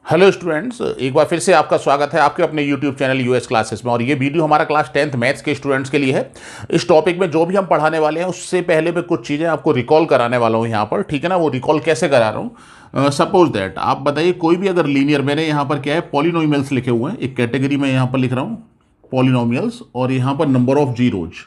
Hello students, एक बार फिर से आपका स्वागत है आपके अपने यूट्यूब चैनल यूएस क्लासेस में। और ये वीडियो हमारा क्लास 10th मैथ्स के स्टूडेंट्स के लिए है। इस टॉपिक में जो भी हम पढ़ाने वाले हैं उससे पहले मैं कुछ चीज़ें आपको रिकॉल कराने वाला हूँ यहाँ पर, ठीक है ना। वो रिकॉल कैसे करा रहा हूँ, सपोज दैट आप बताइए कोई भी अगर लीनियर, मैंने यहाँ पर क्या है पॉलिनोमियल्स लिखे हुए हैं, एक कैटेगरी में यहाँ पर लिख रहा हूँ पॉलिनोमियल्स, और यहाँ पर नंबर ऑफ जीरोज,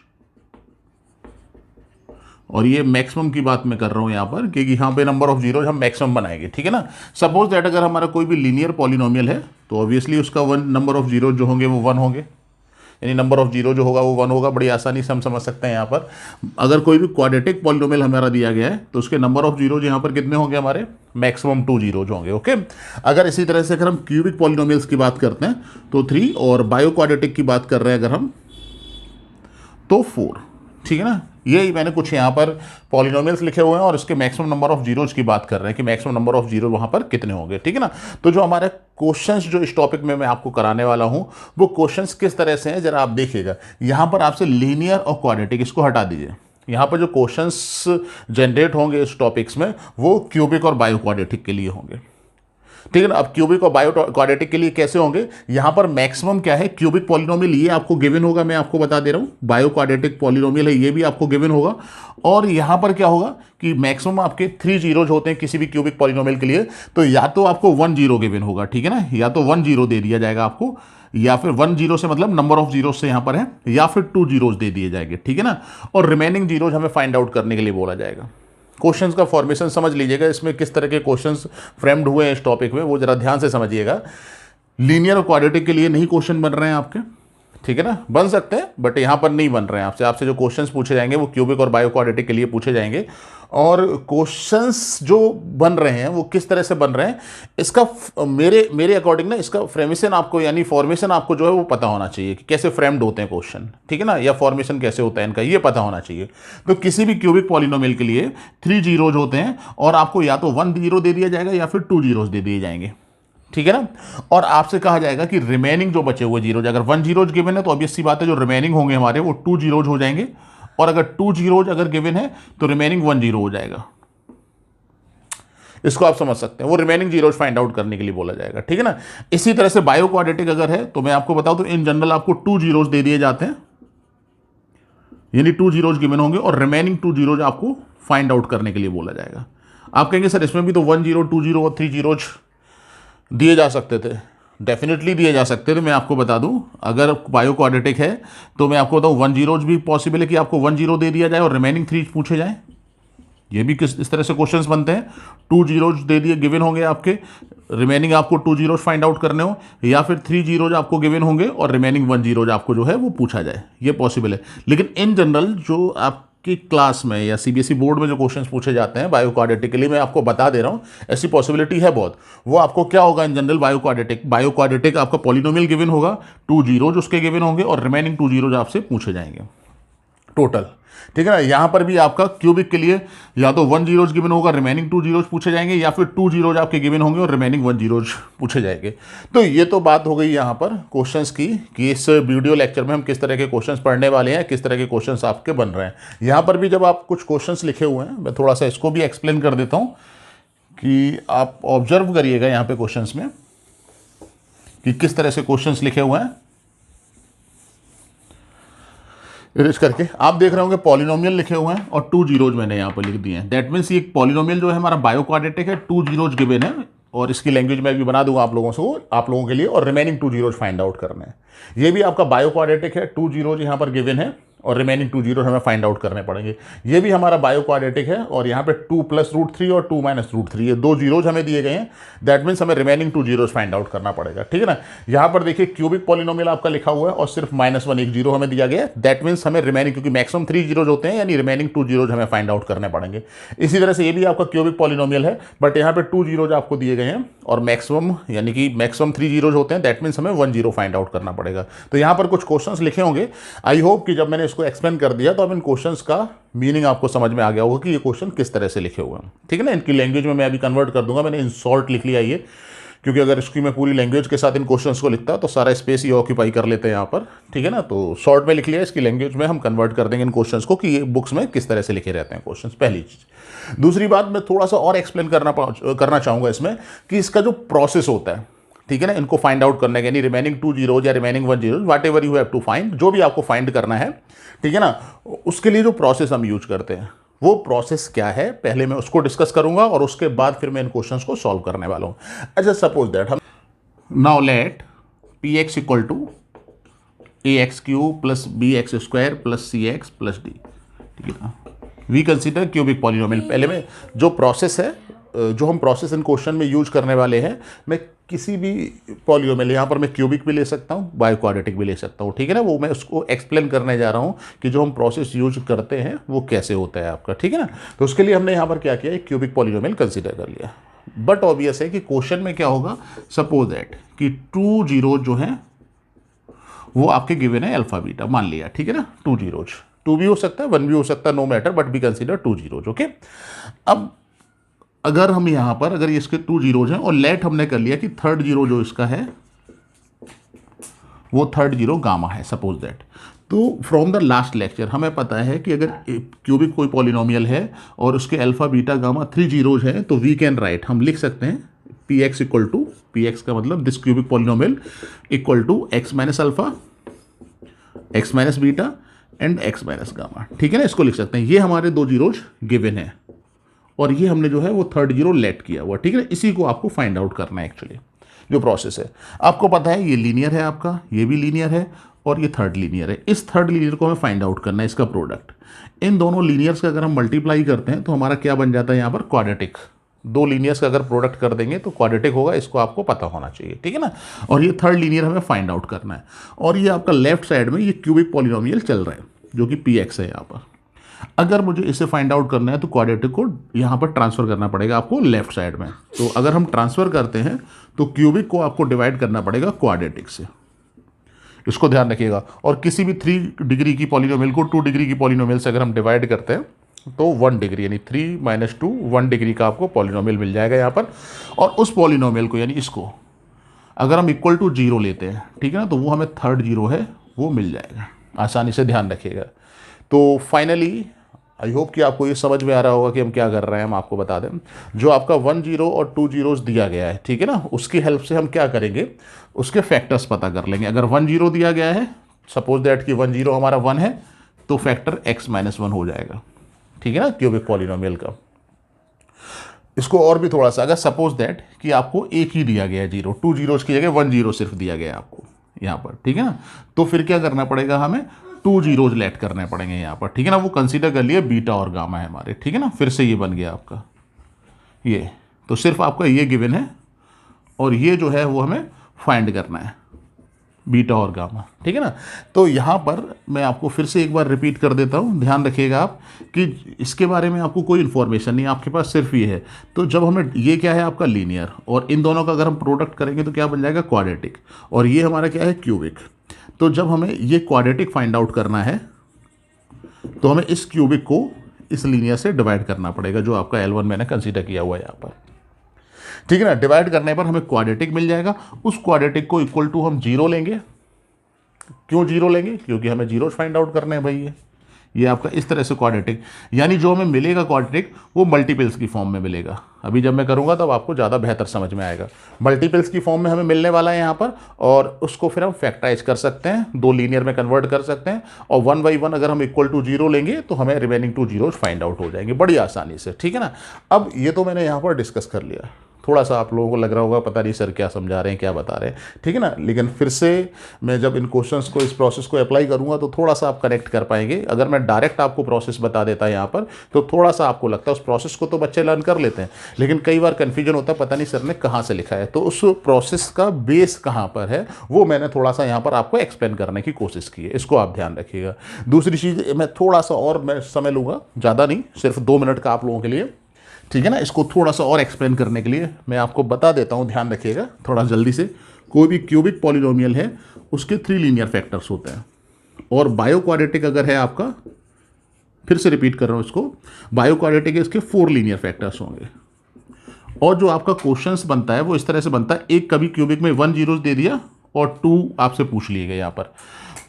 और ये मैक्सिमम की बात मैं कर रहा हूँ यहाँ पर, क्योंकि यहाँ पे नंबर ऑफ जीरोज हम मैक्सिमम बनाएंगे, ठीक है ना। सपोज दैट अगर हमारा कोई भी लीनियर पॉलिनोमियल है तो ऑब्वियसली उसका नंबर ऑफ जीरो जो होंगे वो 1 होंगे, यानी नंबर ऑफ जीरो जो होगा वो 1 होगा। बड़ी आसानी से हम समझ सकते हैं यहाँ पर। अगर कोई भी क्वाड्रेटिक पॉलिनोमियल हमारा दिया गया है तो उसके नंबर ऑफ जीरोज यहाँ पर कितने होंगे, हमारे मैक्सिमम 2 जीरोज होंगे, ओके। अगर इसी तरह से अगर हम क्यूबिक पॉलिनोमियल्स की बात करते हैं तो 3, और बायो क्वाड्रेटिक की बात कर रहे हैं अगर हम तो 4, ठीक है ना। यही मैंने कुछ यहाँ पर पॉलिनोमियल्स लिखे हुए हैं और इसके मैक्सिमम नंबर ऑफ जीरोज की बात कर रहे हैं कि मैक्सिमम नंबर ऑफ जीरो वहाँ पर कितने होंगे, ठीक है ना। तो जो हमारे क्वेश्चंस जो इस टॉपिक में मैं आपको कराने वाला हूँ वो क्वेश्चंस किस तरह से हैं जरा आप देखिएगा। यहाँ पर आपसे लीनियर और क्वाड्रेटिक इसको हटा दीजिए। यहाँ पर जो क्वेश्चंस जनरेट होंगे इस टॉपिक्स में वो क्यूबिक और बायो क्वाड्रेटिक के लिए होंगे, ठीक है ना। अब क्यूबिक और बायो क्वाड्रेटिक के लिए कैसे होंगे, यहाँ पर मैक्सिमम क्या है, क्यूबिक पॉलिनोमियल ये आपको गिवन होगा, मैं आपको बता दे रहा हूँ। बायो क्वाड्रेटिक पॉलिनोमियल है ये भी आपको गिवन होगा। और यहाँ पर क्या होगा कि मैक्सिमम आपके 3 जीरोज होते हैं किसी भी क्यूबिक पॉलिनोमियल के लिए, तो या तो आपको 1 जीरो गिवन होगा, ठीक है ना, या तो 1 जीरो दे दिया जाएगा आपको, या फिर 1 जीरो से मतलब नंबर ऑफ जीरो से यहाँ पर है, या फिर 2 जीरोज दे दिए जाएंगे, ठीक है ना। और रिमेनिंग जीरोज हमें फाइंड आउट करने के लिए बोला जाएगा। क्वेश्चंस का फॉर्मेशन समझ लीजिएगा, इसमें किस तरह के क्वेश्चंस फ्रेम्ड हुए हैं इस टॉपिक में वो जरा ध्यान से समझिएगा। लीनियर और क्वाड्रेटिक के लिए नहीं क्वेश्चन बन रहे हैं आपके, ठीक है ना, बन सकते हैं बट यहाँ पर नहीं बन रहे हैं आपसे जो क्वेश्चंस पूछे जाएंगे वो क्यूबिक और बायो क्वाड्रेटिक के लिए पूछे जाएंगे। और क्वेश्चंस जो बन रहे हैं वो किस तरह से बन रहे हैं इसका मेरे अकॉर्डिंग ना इसका फ्रेमेशन आपको यानी फॉर्मेशन आपको जो है वो पता होना चाहिए कि कैसे फ्रेम्ड होते हैं क्वेश्चन, ठीक है ना, या फॉर्मेशन कैसे होता है इनका ये पता होना चाहिए। तो किसी भी क्यूबिक पॉलिनोमियल के लिए 3 जीरोज होते हैं और आपको या तो 1 जीरो दे दिया जाएगा या फिर 2 जीरोज दे दिए जाएंगे, ठीक है ना। और आपसे कहा जाएगा कि रिमेनिंग जो बचे हुए जीरोज, अगर 1 जीरोज गिवन है तो ऑब्वियस सी बात है जो रिमेनिंग होंगे हमारे वो 2 जीरोज हो जाएंगे, और अगर 2 जीरोज अगर गिवन है तो रिमेनिंग 1 जीरो हो जाएगा। इसको आप समझ सकते हैं, वो रिमेनिंग जीरोज फाइंड आउट करने के लिए बोला जाएगा, ठीक है ना। इसी तरह से बायो क्वाड्रेटिक अगर है तो मैं आपको बताऊं तो इन जनरल आपको 2 जीरोज दे दिए जाते हैं, यानी 2 जीरोज गिवन होंगे और रिमेनिंग 2 जीरोज आपको फाइंड आउट करने के लिए बोला जाएगा। आप कहेंगे सर इसमें भी तो 1 जीरो 2 जीरो और 3 जीरोज दिए जा सकते थे, डेफिनेटली दिए जा सकते थे। मैं आपको बता दूं अगर बायो क्वाड्रेटिक है तो मैं आपको बताऊं 1 जीरोज भी पॉसिबल है कि आपको 1 जीरो दे दिया जाए और रिमेनिंग 3 पूछे जाए। ये भी किस इस तरह से क्वेश्चंस बनते हैं, 2 जीरोज दे दिए गिवन होंगे आपके, रिमेनिंग आपको 2 जीरोज फाइंड आउट करने हो, या फिर 3 जीरोज आपको गिवन होंगे और रिमेनिंग 1 जीरोज आपको जो है वो पूछा जाए, ये पॉसिबल है। लेकिन इन जनरल जो आपकी क्लास में या सीबीएसई बोर्ड में जो क्वेश्चंस पूछे जाते हैं बायो क्वाड्रेटिक के लिए, मैं आपको बता दे रहा हूँ ऐसी पॉसिबिलिटी है बहुत। वो आपको क्या होगा इन जनरल बायो क्वाड्रेटिक आपका पॉलिनोमियल गिवन होगा, 2 जीरोज उसके गिवन होंगे और रिमेनिंग 2 जीरोज आपसे पूछे जाएंगे टोटल, ठीक है ना। यहां पर भी आपका क्यूबिक के लिए या तो 1 जीरोज गिवन होगा, रिमेनिंग 2 जीरोज पूछे जाएंगे, या फिर 2 जीरोज आपके गिवन होंगे और रिमेनिंग 1 जीरोज पूछे जाएंगे। तो ये तो बात हो गई यहां पर क्वेश्चंस की कि इस वीडियो लेक्चर में हम किस तरह के क्वेश्चंस पढ़ने वाले हैं, किस तरह के क्वेश्चंस आपके बन रहे हैं। यहां पर भी जब आप कुछ क्वेश्चंस लिखे हुए हैं, मैं थोड़ा सा इसको भी एक्सप्लेन कर देता हूं कि आप ऑब्जर्व करिएगा यहाँ पे क्वेश्चंस में कि किस तरह से क्वेश्चंस लिखे हुए हैं। इरेज करके आप देख रहे होंगे पॉलिनोमियल लिखे हुए हैं और 2 जीरोज मैंने यहाँ पर लिख दिए हैं। दैट मीन्स ये पॉलिनोमियल जो है हमारा बायो क्वाड्रेटिक है, 2 जीरोज गिवन है, और इसकी लैंग्वेज मैं भी बना दूंगा आप लोगों के लिए, और रिमेनिंग 2 जीरोज फाइंड आउट करने हैं। ये भी आपका बायो क्वाड्रेटिक है, 2 जीरोज यहाँ पर गिवन है और रिमेनिंग 2 जीरो हमें फाइंड आउट करने पड़ेंगे। ये भी हमारा बायो क्वाड्रेटिक है और यहाँ पे 2 + √3 और 2 - √3 ये 2 जीरोज हमें दिए गए हैं। दैट मीन्स हमें रिमेनिंग 2 जीरोज फाइंड आउट करना पड़ेगा, ठीक है ना। यहाँ पर देखिए क्यूबिक पॉलिनोमियल आपका लिखा हुआ है और सिर्फ -1 1 जीरो हमें दिया गया है। दैट मीन्स हमें रिमेनिंग, क्योंकि मैक्सिमम 3 जीरोज होते हैं यानी रिमेनिंग 2 जीरोज हमें फाइंड आउट करने पड़ेंगे। इसी तरह से ये भी आपका क्यूबिक पॉलिनोमियल है बट यहाँ पे 2 जीरोज आपको दिए गए हैं और मैक्सिमम यानी कि मैक्सिमम 3 जीरोज होते हैं। दैट मीन्स हमें 1 जीरो फाइंड आउट करना पड़ेगा। तो यहाँ पर कुछ क्वेश्चंस लिखे होंगे। आई होप कि जब मैंने इसको एक्सप्लेन कर दिया तो अब इन क्वेश्चंस का मीनिंग आपको समझ में आ गया होगा कि ये क्वेश्चन किस तरह से लिखे हुए हैं, ठीक है ना। इनकी लैंग्वेज में मैं अभी कन्वर्ट कर दूंगा, मैंने इन शॉर्ट लिख लिया ये, क्योंकि अगर इसकी मैं पूरी लैंग्वेज के साथ इन क्वेश्चंस को लिखता तो सारा स्पेस ही ऑक्यूपाई कर लेते हैं यहाँ पर, ठीक है ना। तो शॉर्ट में लिख लिया, इसकी लैंग्वेज में हम कन्वर्ट कर देंगे इन क्वेश्चंस को कि ये बुक्स में किस तरह से लिखे रहते हैं क्वेश्चंस, पहली चीज़। दूसरी बात मैं थोड़ा सा और एक्सप्लेन करना चाहूँगा इसमें कि इसका जो प्रोसेस होता है ठीक है ना, इनको फाइंड आउट करने के, यानी रिमेनिंग 2 जीरोज या remaining 1 zeros, whatever you have to find, जो भी आपको फाइंड करना है, ठीक है ना, उसके लिए जो प्रोसेस हम यूज करते हैं वो प्रोसेस क्या है, पहले मैं उसको डिस्कस करूंगा और उसके बाद फिर मैं इन क्वेश्चंस को सॉल्व करने वाला हूं। अच्छा, सपोज दैट हम now let p x equal to a x cube plus b x square plus c x plus d, ठीक है ना, वी कंसिडर क्यूबिक पॉलिनोमियल। पहले में जो प्रोसेस है, जो हम प्रोसेस इन क्वेश्चन में यूज करने वाले हैं, मैं किसी भी पॉलिनोमियल, यहाँ पर मैं क्यूबिक भी ले सकता हूँ, बायो क्वाड्रेटिक भी ले सकता हूँ, ठीक है ना, वो मैं उसको एक्सप्लेन करने जा रहा हूँ कि जो हम प्रोसेस यूज करते हैं वो कैसे होता है आपका, ठीक है ना। तो उसके लिए हमने यहाँ पर क्या किया, एक क्यूबिक पॉलिनोमियल कंसिडर कर लिया। बट ऑब्वियस है कि क्वेश्चन में क्या होगा, सपोज दैट कि 2 जीरो जो हैं वो आपके गिवन है अल्फा बीटा, मान लिया, ठीक है ना, 2 जीरोज, 2 भी हो सकता है 1 भी हो सकता है, no matter, but be consider 2 zeros, okay. अब अगर हम यहाँ पर, अगर इसके 2 जीरोज हैं और लेट हमने कर लिया कि थर्ड जीरो जो इसका है वो थर्ड जीरो गामा है, सपोज दैट, तो फ्रॉम द लास्ट लेक्चर हमें पता है कि अगर क्यूबिक कोई पॉलिनोमियल है और उसके अल्फा बीटा गामा 3 जीरोज हैं, तो वी कैन राइट, हम लिख सकते हैं p x equal to, p x का मतलब this cubic polynomial equal to x minus alpha, x minus beta and x minus gamma, ठीक है ना, इसको लिख सकते हैं। ये हमारे 2 जीरोज गिवन है और ये हमने जो है वो थर्ड जीरो लेट किया हुआ, ठीक है ना, इसी को आपको फाइंड आउट करना है। एक्चुअली जो प्रोसेस है आपको पता है, ये लीनियर है आपका, ये भी लीनियर है और ये थर्ड लीनियर है। इस थर्ड लीनियर को हमें फाइंड आउट करना है, इसका प्रोडक्ट। इन दोनों लीनियर्स का अगर हम मल्टीप्लाई करते हैं तो हमारा क्या बन जाता है यहाँ पर, क्वाड्रेटिक। 2 लीनियर्स का अगर प्रोडक्ट कर देंगे तो क्वाड्रेटिक होगा, इसको आपको पता होना चाहिए, ठीक है ना। और ये थर्ड लीनियर हमें फाइंड आउट करना है। और ये आपका लेफ्ट साइड में ये क्यूबिक पॉलिनोमियल चल रहा है जो कि पी एक्स है यहाँ पर। अगर मुझे इसे फाइंड आउट करना है तो क्वाड्रेटिक को यहाँ पर ट्रांसफर करना पड़ेगा आपको लेफ्ट साइड में। तो अगर हम ट्रांसफर करते हैं तो क्यूबिक को आपको डिवाइड करना पड़ेगा क्वाड्रेटिक से, इसको ध्यान रखिएगा। और किसी भी 3 डिग्री की पॉलिनोमियल को 2 डिग्री की पॉलिनोमियल से अगर हम डिवाइड करते हैं तो 1 डिग्री, यानी 3 - 2 1 डिग्री का आपको पॉलिनोमियल मिल जाएगा यहाँ पर। और उस पॉलिनोमियल को, यानी इसको अगर हम इक्वल टू 0 लेते हैं, ठीक है ना, तो वो हमें थर्ड जीरो है वो मिल जाएगा, आसानी से ध्यान रखिएगा। तो फाइनली आई होप कि आपको ये समझ में आ रहा होगा कि हम क्या कर रहे हैं। हम आपको बता दें, जो आपका 1 जीरो और 2 जीरोज दिया गया है, ठीक है ना, उसकी हेल्प से हम क्या करेंगे, उसके फैक्टर्स पता कर लेंगे। अगर 1 जीरो दिया गया है, सपोज दैट कि 1 जीरो हमारा 1 है, तो फैक्टर x - 1 हो जाएगा, ठीक है ना, क्यूबिक पॉलिनोमियल का। इसको और भी थोड़ा सा, अगर सपोज दैट कि आपको एक ही दिया गया है जीरो, 2 जीरोज की जगह 1 जीरो सिर्फ दिया गया है आपको यहाँ पर, ठीक है ना, तो फिर क्या करना पड़ेगा, हमें 2 जीरोज लेट करने पड़ेंगे यहाँ पर, ठीक है ना। वो कंसीडर कर लिए बीटा और गामा है हमारे, ठीक है ना। फिर से ये बन गया आपका ये, तो सिर्फ आपका ये गिवन है और ये जो है वो हमें फाइंड करना है, बीटा और गामा, ठीक है ना। तो यहाँ पर मैं आपको फिर से एक बार रिपीट कर देता हूँ, ध्यान रखिएगा आप कि इसके बारे में आपको कोई इन्फॉर्मेशन नहीं, आपके पास सिर्फ ये है। तो जब हमें, ये क्या है आपका लीनियर, और इन दोनों का अगर हम प्रोडक्ट करेंगे तो क्या बन जाएगा, क्वाड्रेटिक, और ये हमारा क्या है, क्यूबिक। तो जब हमें ये क्वाड्रेटिक फाइंड आउट करना है तो हमें इस क्यूबिक को इस लीनियर से डिवाइड करना पड़ेगा, जो आपका L1 मैंने कंसीडर किया हुआ है यहाँ पर, ठीक है ना। डिवाइड करने पर हमें क्वाड्रेटिक मिल जाएगा। उस क्वाड्रेटिक को इक्वल टू हम 0 लेंगे। क्यों 0 लेंगे, क्योंकि हमें जीरोज फाइंड आउट करने हैं भाई। ये आपका इस तरह से क्वाड्रेटिक, यानी जो हमें मिलेगा क्वाड्रेटिक वो मल्टीपल्स की फॉर्म में मिलेगा। अभी जब मैं करूंगा तब आपको ज़्यादा बेहतर समझ में आएगा। मल्टीपल्स की फॉर्म में हमें मिलने वाला है यहाँ पर, और उसको फिर हम फैक्टराइज कर सकते हैं, 2 लीनियर में कन्वर्ट कर सकते हैं, और 1 बाई 1 अगर हम इक्वल टू 0 लेंगे तो हमें रिमेनिंग 2 जीरोज फाइंड आउट हो जाएंगे बड़ी आसानी से, ठीक है ना। अब ये तो मैंने यहाँ पर डिस्कस कर लिया। थोड़ा सा आप लोगों को लग रहा होगा पता नहीं सर क्या समझा रहे हैं, क्या बता रहे हैं, ठीक है ना। लेकिन फिर से मैं जब इन क्वेश्चंस को, इस प्रोसेस को अप्लाई करूंगा तो थोड़ा सा आप कनेक्ट कर पाएंगे। अगर मैं डायरेक्ट आपको प्रोसेस बता देता यहाँ पर तो थोड़ा सा आपको लगता है, उस प्रोसेस को तो बच्चे लर्न कर लेते हैं, लेकिन कई बार कन्फ्यूजन होता है, पता नहीं सर ने कहाँ से लिखा है। तो उस प्रोसेस का बेस कहाँ पर है वो मैंने थोड़ा सा यहाँ पर आपको एक्सप्लेन करने की कोशिश की है, इसको आप ध्यान रखिएगा। दूसरी चीज़, मैं थोड़ा सा और मैं समय लूँगा, ज़्यादा नहीं, सिर्फ 2 मिनट का आप लोगों के लिए, ठीक है ना। इसको थोड़ा सा और एक्सप्लेन करने के लिए मैं आपको बता देता हूँ, ध्यान रखिएगा थोड़ा जल्दी से। कोई भी क्यूबिक पॉलिनोमियल है उसके 3 लीनियर फैक्टर्स होते हैं, और बायो क्वाड्रेटिक अगर है आपका, फिर से रिपीट कर रहा हूँ इसको, बायो क्वाड्रेटिक है इसके 4 लीनियर फैक्टर्स होंगे। और जो आपका क्वेश्चंस बनता है वो इस तरह से बनता है, एक कभी क्यूबिक में 1 जीरोज दे दिया और 2 आपसे पूछ लिए गए यहाँ पर,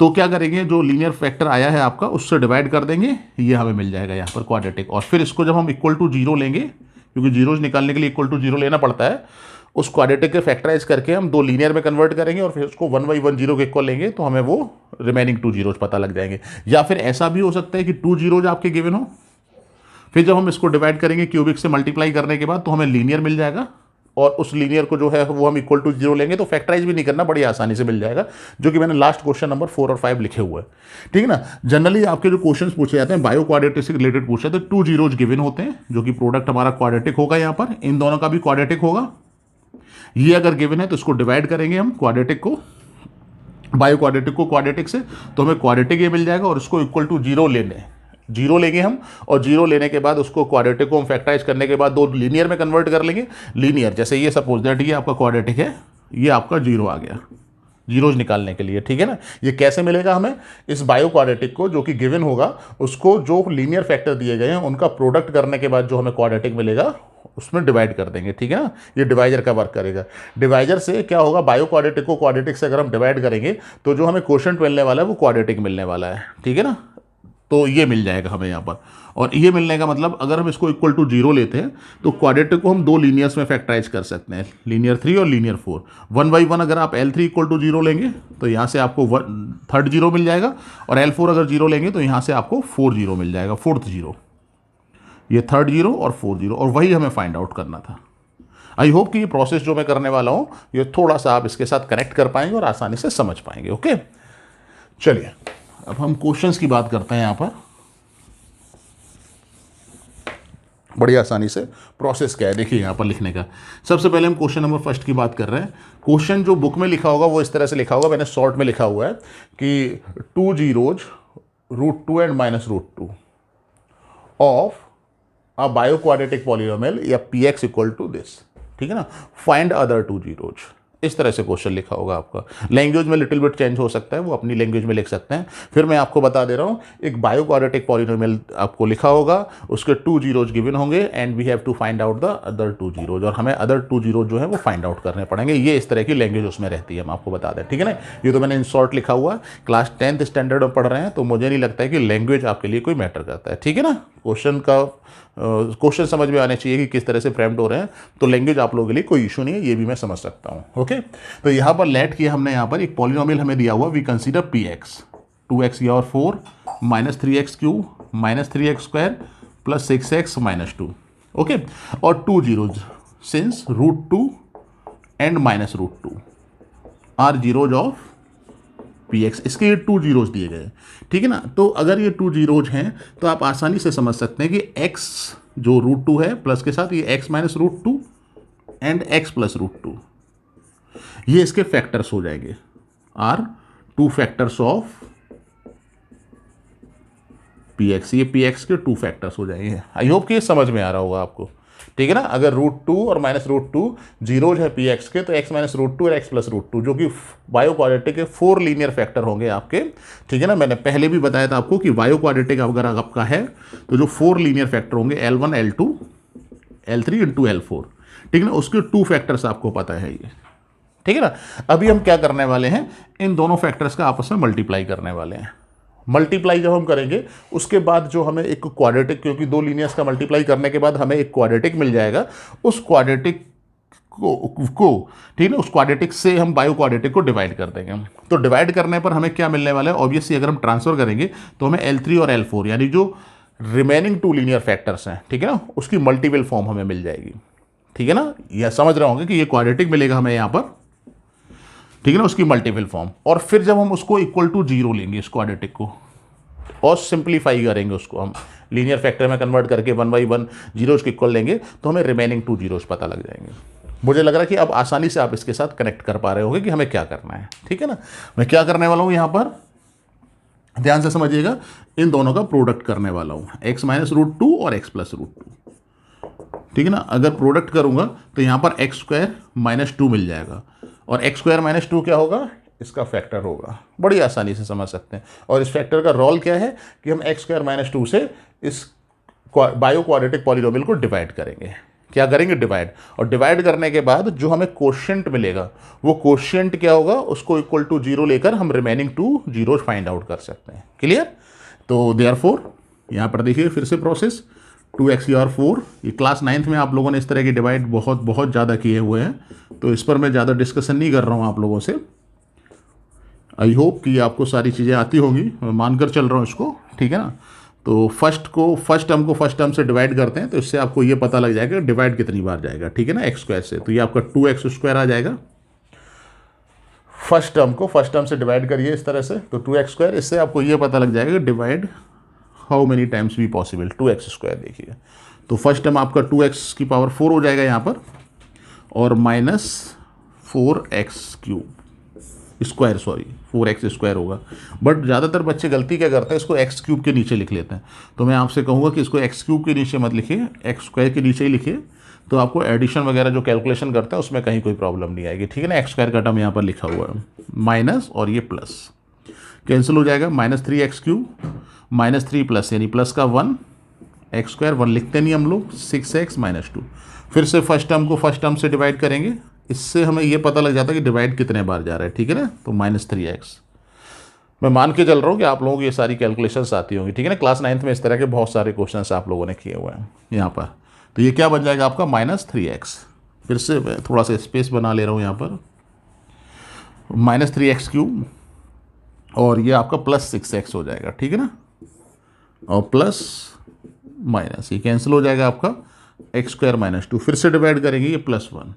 तो क्या करेंगे, जो लीनियर फैक्टर आया है आपका उससे डिवाइड कर देंगे, ये हमें मिल जाएगा यहाँ पर क्वाड्रेटिक। और फिर इसको जब हम इक्वल टू 0 लेंगे, क्योंकि जीरोज निकालने के लिए इक्वल टू 0 लेना पड़ता है, उस क्वाड्रेटिक के फैक्टराइज करके हम 2 लीनियर में कन्वर्ट करेंगे और फिर उसको 1/1 के इक्वल लेंगे, तो हमें वो रिमेनिंग 2 जीरोज पता लग जाएंगे। या फिर ऐसा भी हो सकता है कि 2 जीरोज आपके गिवन हो, फिर जब हम इसको डिवाइड करेंगे क्यूबिक से मल्टीप्लाई करने के बाद तो हमें लीनियर मिल जाएगा, और उस लीनियर को जो है वो हम इक्वल टू 0 लेंगे, तो फैक्टराइज भी नहीं करना, बड़ी आसानी से मिल जाएगा, जो कि मैंने लास्ट क्वेश्चन नंबर 4 और 5 लिखे हुए हैं। ठीक है ना। जनरली आपके जो क्वेश्चन पूछे जाते हैं बायो क्वाड्रेटिक से रिलेटेड पूछे जाते हैं, 2 जीरोज गिवन होते हैं, जो कि प्रोडक्ट हमारा क्वाड्रेटिक होगा, यहाँ पर इन दोनों का भी क्वाड्रेटिक होगा। ये अगर गिवन है तो इसको डिवाइड करेंगे हम क्वाड्रेटिक को, बायो क्वाड्रेटिक को क्वाड्रेटिक से, तो हमें क्वाड्रेटिक ये मिल जाएगा, और इसको इक्वल टू 0 लेंगे हम, और 0 लेने के बाद उसको क्वाड्रेटिक को हम फैक्टराइज करने के बाद 2 लीनियर में कन्वर्ट कर लेंगे। लीनियर जैसे ये सपोज दैट ये आपका क्वाड्रेटिक है, ये आपका 0 आ गया जीरोज निकालने के लिए। ठीक है ना। ये कैसे मिलेगा हमें, इस बायो क्वाड्रेटिक को जो कि गिवन होगा उसको जो लीनियर फैक्टर दिए गए हैं उनका प्रोडक्ट करने के बाद जो हमें क्वाड्रेटिक मिलेगा उसमें डिवाइड कर देंगे। ठीक है ना। ये डिवाइजर का वर्क करेगा। डिवाइजर से क्या होगा, बायो क्वाड्रेटिक को क्वाड्रेटिक से अगर हम डिवाइड करेंगे तो जो हमें क्वोशिएंट मिलने वाला है वो क्वाड्रेटिक मिलने वाला है। ठीक है ना। तो ये मिल जाएगा हमें यहाँ पर, और ये मिलने का मतलब अगर हम इसको इक्वल टू 0 लेते हैं तो क्वाड्रेटिक को हम 2 लीनियर्स में फैक्टराइज कर सकते हैं, लीनियर 3 और लीनियर 4। 1/1 अगर आप L3 इक्वल टू 0 लेंगे तो यहाँ से आपको थर्ड 0 मिल जाएगा, और L4 अगर 0 लेंगे तो यहाँ से आपको 4 0 मिल जाएगा, फोर्थ 0। ये थर्ड 0 और 4 0, और वही हमें फाइंड आउट करना था। आई होप कि ये प्रोसेस जो मैं करने वाला हूँ ये थोड़ा सा आप इसके साथ कनेक्ट कर पाएंगे और आसानी से समझ पाएंगे। ओके, चलिए अब हम क्वेश्चंस की बात करते हैं। यहाँ पर बड़ी आसानी से प्रोसेस क्या है देखिए यहाँ पर लिखने का। सबसे पहले हम क्वेश्चन नंबर फर्स्ट की बात कर रहे हैं। क्वेश्चन जो बुक में लिखा होगा वो इस तरह से लिखा होगा, मैंने शॉर्ट में लिखा हुआ है कि 2 zeros √2 and -√2 of a bio quadratic polynomial या px इक्वल टू दिस। ठीक है ना। फाइंड अदर 2 जीरोज, इस तरह से क्वेश्चन लिखा होगा आपका। लैंग्वेज में लिटिल बिट चेंज हो सकता है, वो अपनी लैंग्वेज में लिख सकते हैं। फिर मैं आपको बता दे रहा हूँ, एक बायो क्वाड्रेटिक पॉलिनोमियल आपको लिखा होगा, उसके 2 जीरोज गिवन होंगे and we have to find out the other 2 zeros, और हमें अदर 2 जीरोज जो है वो फाइंड आउट करने पड़ेंगे। ये इस तरह की लैंग्वेज उसमें रहती है, हम आपको बता दें। ठीक है ना। ये तो मैंने इन शॉर्ट लिखा हुआ, क्लास 10th स्टैंडर्ड में पढ़ रहे हैं तो मुझे नहीं लगता है कि लैंग्वेज आपके लिए कोई मैटर करता है। ठीक है ना। क्वेश्चन समझ में आने चाहिए कि किस तरह से फ्रेम्ड हो रहे हैं, तो लैंग्वेज आप लोगों के लिए कोई इशू नहीं है, ये भी मैं समझ सकता हूँ। ओके, तो यहाँ पर लेट किया हमने, यहाँ पर एक पॉलिनोमियल हमें दिया हुआ, वी कंसीडर px 2x और 4 -3x³ -3x² + 6x -2। ओके, और 2 zeros since √2 and -√2 are zeros of px, इसके ये 2 जीरोज दिए गए। ठीक है ना। तो अगर ये 2 जीरोज हैं तो आप आसानी से समझ सकते हैं कि x जो √2 है प्लस के साथ ये x -√2 एंड x + √2, ये इसके फैक्टर्स हो जाएंगे, आर 2 फैक्टर्स ऑफ px, ये px के 2 फैक्टर्स हो जाएंगे। आई होप कि ये समझ में आ रहा होगा आपको। ठीक है ना। अगर √2 और -√2 जीरोज है px के, तो x -√2 और x + √2 जो कि बायो क्वाड्रेटिक के 4 लीनियर फैक्टर होंगे आपके। ठीक है ना। मैंने पहले भी बताया था आपको कि बायो क्वाड्रेटिक अगर आपका है तो जो 4 लीनियर फैक्टर होंगे L1 L2 L3 × L4। ठीक है ना। उसके 2 फैक्टर्स आपको पता है ये। ठीक है ना। अभी हम क्या करने वाले हैं, इन दोनों फैक्टर्स का आपस में मल्टीप्लाई करने वाले हैं। मल्टीप्लाई जब हम करेंगे उसके बाद जो हमें एक क्वाड्रेटिक, क्योंकि 2 लीनियर्स का मल्टीप्लाई करने के बाद हमें एक क्वाड्रेटिक मिल जाएगा, उस क्वाड्रेटिक को ठीक है, उस क्वाड्रेटिक से हम बायो क्वाड्रेटिक को डिवाइड कर देंगे। तो डिवाइड करने पर हमें क्या मिलने वाला है, ऑब्वियसली अगर हम ट्रांसफर करेंगे तो हमें L3 और L4 यानी जो रिमेनिंग 2 लीनियर फैक्टर्स हैं, ठीक है ना, उसकी मल्टीपल फॉर्म हमें मिल जाएगी। ठीक है ना। यह समझ रहे होंगे कि ये क्वाड्रेटिक मिलेगा हमें यहाँ पर। ठीक है ना, उसकी मल्टीपल फॉर्म, और फिर जब हम उसको इक्वल टू 0 लेंगे इस क्वाड्रेटिक को और सिंप्लीफाई करेंगे, उसको हम लीनियर फैक्टर में कन्वर्ट करके 1/1 जीरोज के इक्वल लेंगे तो हमें रिमेनिंग 2 जीरोज पता लग जाएंगे। मुझे लग रहा है कि अब आसानी से आप इसके साथ कनेक्ट कर पा रहे होंगे कि हमें क्या करना है। ठीक है ना। मैं क्या करने वाला हूँ यहाँ पर, ध्यान से समझिएगा, इन दोनों का प्रोडक्ट करने वाला हूँ, x -√2 और x + √2। ठीक है ना। अगर प्रोडक्ट करूँगा तो यहाँ पर x² -2 मिल जाएगा, और x² -2 क्या होगा, इसका फैक्टर होगा। बड़ी आसानी से समझ सकते हैं। और इस फैक्टर का रोल क्या है कि हम x² -2 से इस बायो क्वाड्रेटिक पॉलिनोमियल को डिवाइड करेंगे। क्या करेंगे, डिवाइड। और डिवाइड करने के बाद जो हमें क्वोशिएंट मिलेगा वो क्वोशिएंट क्या होगा, उसको इक्वल टू 0 लेकर हम रिमेनिंग 2 जीरोज फाइंड आउट कर सकते हैं। क्लियर। तो देयरफॉर यहाँ पर देखिए फिर से प्रोसेस, 2x की और 4। ये क्लास 9th में आप लोगों ने इस तरह के डिवाइड बहुत बहुत ज़्यादा किए हुए हैं, तो इस पर मैं ज़्यादा डिस्कशन नहीं कर रहा हूँ आप लोगों से। आई होप कि आपको सारी चीज़ें आती होंगी, मैं मानकर चल रहा हूँ इसको, ठीक है ना। तो फर्स्ट टर्म को फर्स्ट टर्म से डिवाइड करते हैं, तो इससे आपको ये पता लग जाएगा डिवाइड कितनी बार जाएगा, ठीक है ना, एक्स स्क्वायर से। तो ये आपका 2x² आ जाएगा। फर्स्ट टर्म को फर्स्ट टर्म से डिवाइड करिए इस तरह से, तो 2x²। इससे आपको ये पता लग जाएगा डिवाइड हाउ मेनी टाइम्स भी पॉसिबल 2x²। देखिए, तो फर्स्ट टर्म आपका 2x⁴ हो जाएगा यहाँ पर, और -4x³ 4x² होगा। बट ज़्यादातर बच्चे गलती क्या करते हैं, इसको x³ के नीचे लिख लेते हैं। तो मैं आपसे कहूँगा कि इसको x³ के नीचे मत लिखिए, x² के नीचे ही लिखिए, तो आपको एडिशन वगैरह जो कैलकुलेशन करते हैं उसमें कहीं कोई प्रॉब्लम नहीं आएगी, ठीक है ना। x² का टर्म यहाँ पर लिखा हुआ है, माइनस और ये प्लस कैंसिल हो जाएगा, -3x³ -3 प्लस यानी प्लस का 1, x², 1 लिखते नहीं हम लोग, 6x - 2। फिर से फर्स्ट टर्म को फर्स्ट टर्म से डिवाइड करेंगे, इससे हमें ये पता लग जाता है कि डिवाइड कितने बार जा रहा है, ठीक है ना। तो -3x। मैं मान के चल रहा हूँ कि आप लोगों को ये सारी कैलकुलेशंस आती होंगी, ठीक है ना। क्लास 9th में इस तरह के बहुत सारे क्वेश्चंस आप लोगों ने किए हुए हैं यहाँ पर। तो ये क्या बन जाएगा आपका -3x। फिर से मैं थोड़ा सा स्पेस बना ले रहा हूँ यहाँ पर, -3x³ और ये आपका +6x हो जाएगा, ठीक है ना, और प्लस माइनस ये कैंसिल हो जाएगा आपका, x² - 2। फिर से डिवाइड करेंगे, ये +1,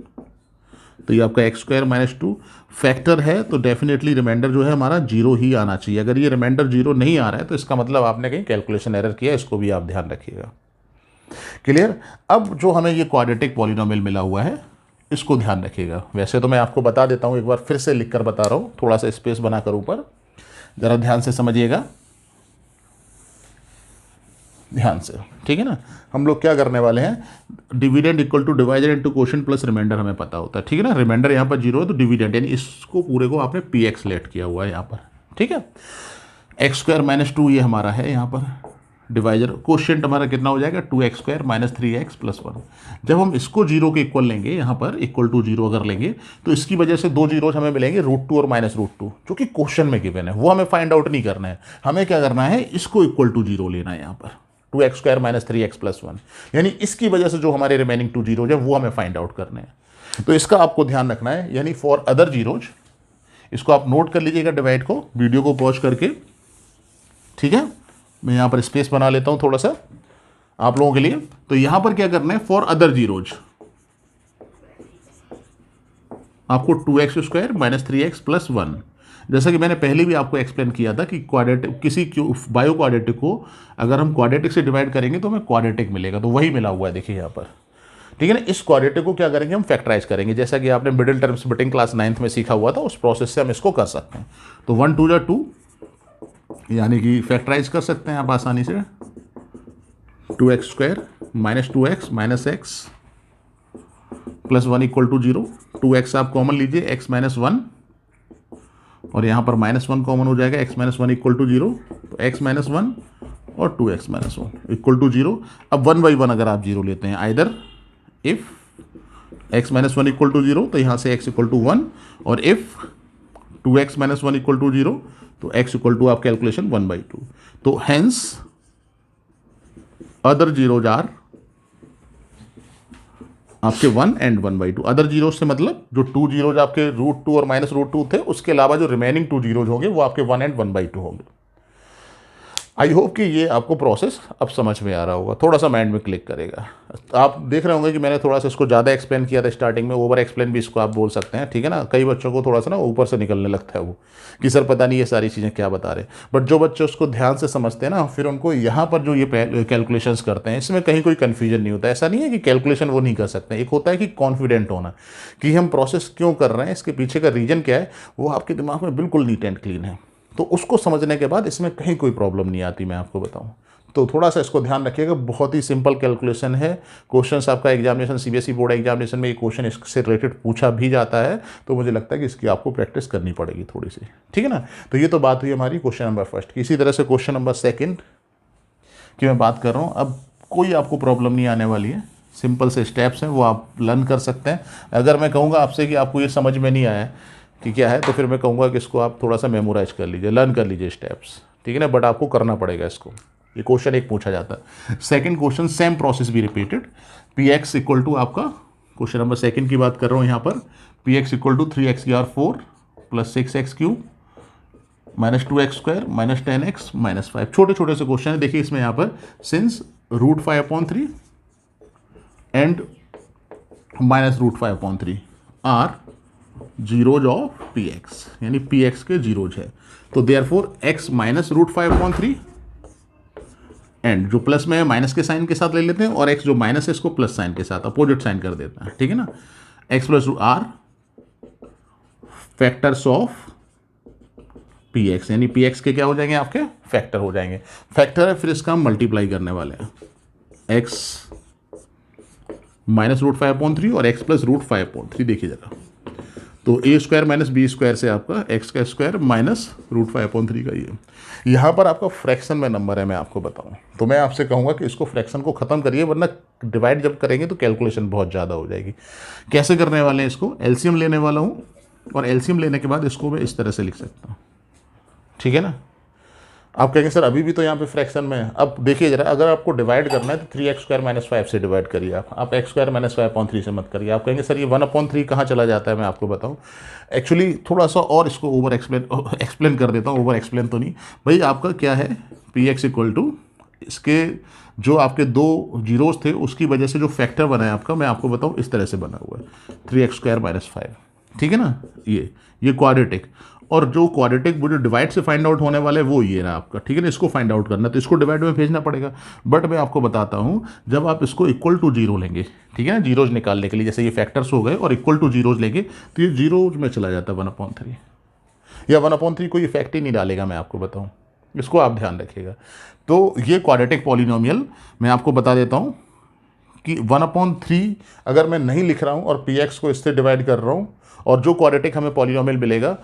तो ये आपका x² - 2 फैक्टर है, तो डेफिनेटली रिमाइंडर जो है हमारा 0 ही आना चाहिए। अगर ये रिमाइंडर 0 नहीं आ रहा है तो इसका मतलब आपने कहीं कैलकुलेशन एरर किया, इसको भी आप ध्यान रखिएगा। क्लियर। अब जो हमें ये क्वाड्रेटिक पॉलिनोमियल मिला हुआ है, इसको ध्यान रखिएगा। वैसे तो मैं आपको बता देता हूँ, एक बार फिर से लिख कर बता रहा हूँ, थोड़ा सा स्पेस बनाकर ऊपर, ज़रा ध्यान से समझिएगा, ध्यान से, ठीक है ना। हम लोग क्या करने वाले हैं, dividend equal to divisor into quotient plus reminder हमें पता होता है, ठीक है ना। रिमाइंडर यहाँ पर 0 है तो डिविडेंड यानी इसको पूरे को आपने px लेट किया हुआ है यहाँ पर, ठीक है। x² - 2 ये हमारा है यहाँ पर डिवाइजर, क्वोशिएंट हमारा कितना हो जाएगा 2x² - 3x + 1। जब हम इसको 0 के इक्वल लेंगे, यहाँ पर इक्वल टू 0 अगर लेंगे, तो इसकी वजह से 2 जीरोज हमें मिलेंगे, √2 और -√2, जो कि क्वेश्चन में गिवन है। वो हमें फाइंड आउट नहीं करना है, हमें क्या करना है, इसको इक्वल टू 0 लेना है यहाँ पर, 2x² - 3x + 1, यानी इसकी वजह से जो हमारे रिमेनिंग 2 जीरोज है वो हमें फाइंड आउट करने हैं। तो इसका आपको ध्यान रखना है, यानी फॉर अदर जीरोज, इसको आप नोट कर लीजिएगा डिवाइड को, वीडियो को पॉज करके, ठीक है। मैं यहाँ पर स्पेस बना लेता हूँ थोड़ा सा आप लोगों के लिए। तो यहाँ पर क्या करना है, फॉर अदर जीरोज आपको 2x² - 3x + 1, जैसा कि मैंने पहले भी आपको एक्सप्लेन किया था कि क्वाड्रेटिक, किसी बायो क्वाड्रेटिक को अगर हम क्वाड्रेटिक से डिवाइड करेंगे तो हमें क्वाड्रेटिक मिलेगा, तो वही मिला हुआ है देखिए यहाँ पर, ठीक है ना। इस क्वाड्रेटिक को क्या करेंगे, हम फैक्टराइज करेंगे, जैसा कि आपने middle term splitting class 9th में सीखा हुआ था, उस प्रोसेस से हम इसको कर सकते हैं। तो 1 2 2 यानी कि फैक्टराइज कर सकते हैं आप आसानी से, 2x² - 2x - x + 1 = 0। 2x आप कॉमन लीजिए, x - 1, और यहाँ पर -1 कॉमन हो जाएगा, x - 1 = 0, तो x - 1 और 2x - 1 = 0। अब 1 by 1 अगर आप 0 लेते हैं, आइदर इफ x - 1 = 0, तो यहाँ से x = 1, और इफ 2x - 1 = 0, तो x = आप कैलकुलेशन 1/2। तो हेंस अदर जीरोज आर आपके 1 and 1/2। अदर जीरोज से मतलब जो 2 जीरोज आपके √2 और -√2 थे, उसके अलावा जो रिमेनिंग 2 जीरोज होंगे वो आपके 1 and 1/2 होंगे। आई होप कि ये आपको प्रोसेस अब समझ में आ रहा होगा, थोड़ा सा माइंड में क्लिक करेगा। आप देख रहे होंगे कि मैंने थोड़ा सा इसको ज़्यादा एक्सप्लेन किया था स्टार्टिंग में, ओवर एक्सप्लेन भी इसको आप बोल सकते हैं, ठीक है ना। कई बच्चों को थोड़ा सा ना ऊपर से निकलने लगता है वो, कि सर पता नहीं ये सारी चीज़ें क्या बता रहे, बट जो बच्चे उसको ध्यान से समझते हैं ना, फिर उनको यहाँ पर जो ये कैलकुलेशंस करते हैं, इसमें कहीं कोई कन्फ्यूजन नहीं होता। ऐसा नहीं है कि कैलकुलेशन वो नहीं कर सकते, एक होता है कि कॉन्फिडेंट होना कि हम प्रोसेस क्यों कर रहे हैं, इसके पीछे का रीजन क्या है, वो आपके दिमाग में बिल्कुल नीट एंड क्लीन है। तो उसको समझने के बाद इसमें कहीं कोई प्रॉब्लम नहीं आती, मैं आपको बताऊं। तो थोड़ा सा इसको ध्यान रखिएगा, बहुत ही सिंपल कैलकुलेशन है। क्वेश्चंस आपका एग्जामिनेशन, सीबीएसई बोर्ड एग्जामिनेशन में ये क्वेश्चन इससे रिलेटेड पूछा भी जाता है, तो मुझे लगता है कि इसकी आपको प्रैक्टिस करनी पड़ेगी थोड़ी सी, ठीक है ना। तो ये तो बात हुई हमारी क्वेश्चन नंबर 1 की। इसी तरह से क्वेश्चन नंबर 2 की मैं बात कर रहा हूँ। अब कोई आपको प्रॉब्लम नहीं आने वाली है, सिंपल से स्टेप्स हैं, वो आप लर्न कर सकते हैं। अगर मैं कहूँगा आपसे कि आपको ये समझ में नहीं आया कि क्या है, तो फिर मैं कहूँगा कि इसको आप थोड़ा सा मेमोराइज कर लीजिए, लर्न कर लीजिए स्टेप्स, ठीक है ना, बट आपको करना पड़ेगा इसको। ये क्वेश्चन एक पूछा जाता है। सेकंड क्वेश्चन सेम प्रोसेस भी repeated, p x equal to आपका क्वेश्चन नंबर सेकंड की बात कर रहा हूँ यहाँ पर, p x equal to 3x⁴ plus 6x³ minus 2x² minus 10x minus 5। छोटे छोटे से क्वेश्चन है। देखिए इसमें यहाँ पर since √5/3 and minus √5/3 are zeros of p x, यानी पी एक्स के जीरोज है, तो देयरफॉर x माइनस √5/3 एंड जो प्लस में है माइनस के साइन के साथ ले लेते हैं, और x जो माइनस है इसको प्लस साइन के साथ अपोजिट साइन कर देते हैं, ठीक है ना। x plus are factors of p x, यानी पी एक्स के क्या हो जाएंगे आपके फैक्टर हो जाएंगे। फैक्टर है फिर इसका हम मल्टीप्लाई करने वाले हैं, x माइनस √5/3 और x प्लस √5/3। देखिए जरा, तो a² माइनस b² से आपका x² माइनस √5/3 का ये यहाँ पर आपका फ्रैक्शन में नंबर है। मैं आपको बताऊँ तो मैं आपसे कहूँगा कि इसको फ्रैक्शन को ख़त्म करिए, वरना डिवाइड जब करेंगे तो कैलकुलेशन बहुत ज़्यादा हो जाएगी। कैसे करने वाले हैं इसको, एलसीएम लेने वाला हूँ, और एलसीएम लेने के बाद इसको मैं इस तरह से लिख सकता हूँ, ठीक है ना। आप कहेंगे सर अभी भी तो यहाँ पे फ्रैक्शन में है। अब देखिए जरा, अगर आपको डिवाइड करना है तो 3x² माइनस 5 से डिवाइड करिए आप x² माइनस 5/3 से मत करिए। आप कहेंगे सर ये 1/3 कहाँ चला जाता है, मैं आपको बताऊँ। एक्चुअली थोड़ा सा और इसको ओवर एक्सप्लेन कर देता हूँ, ओवर एक्सप्लेन तो नहीं भाई। आपका क्या है, पी एक्स इक्वल टू इसके जो आपके दो जीरोस थे उसकी वजह से जो फैक्टर बना है आपका, मैं आपको बताऊँ इस तरह से बना हुआ है 3x² माइनस 5, ठीक है ना। ये क्वाड्रेटिक, और जो क्वाड्रेटिक वो जो डिवाइड से फाइंड आउट होने वाला है वो ये रहा आपका, ठीक है ना। इसको फाइंड आउट करना तो इसको डिवाइड में भेजना पड़ेगा, बट मैं आपको बताता हूँ जब आप इसको इक्वल टू जीरो लेंगे, ठीक है ना, जीरोज निकालने के लिए, जैसे ये फैक्टर्स हो गए और इक्वल टू जीरोज लेंगे तो ये जीरोज में चला जाता है 1/3, या 1/3 कोई इफेक्ट ही नहीं डालेगा, मैं आपको बताऊँ, इसको आप ध्यान रखिएगा। तो ये क्वाड्रेटिक पॉलिनोमियल मैं आपको बता देता हूँ कि 1/3 अगर मैं नहीं लिख रहा हूँ और पी एक्स को इससे डिवाइड कर रहा हूँ, और जो क्वाड्रेटिक हमें पॉलिनोमियल मिलेगा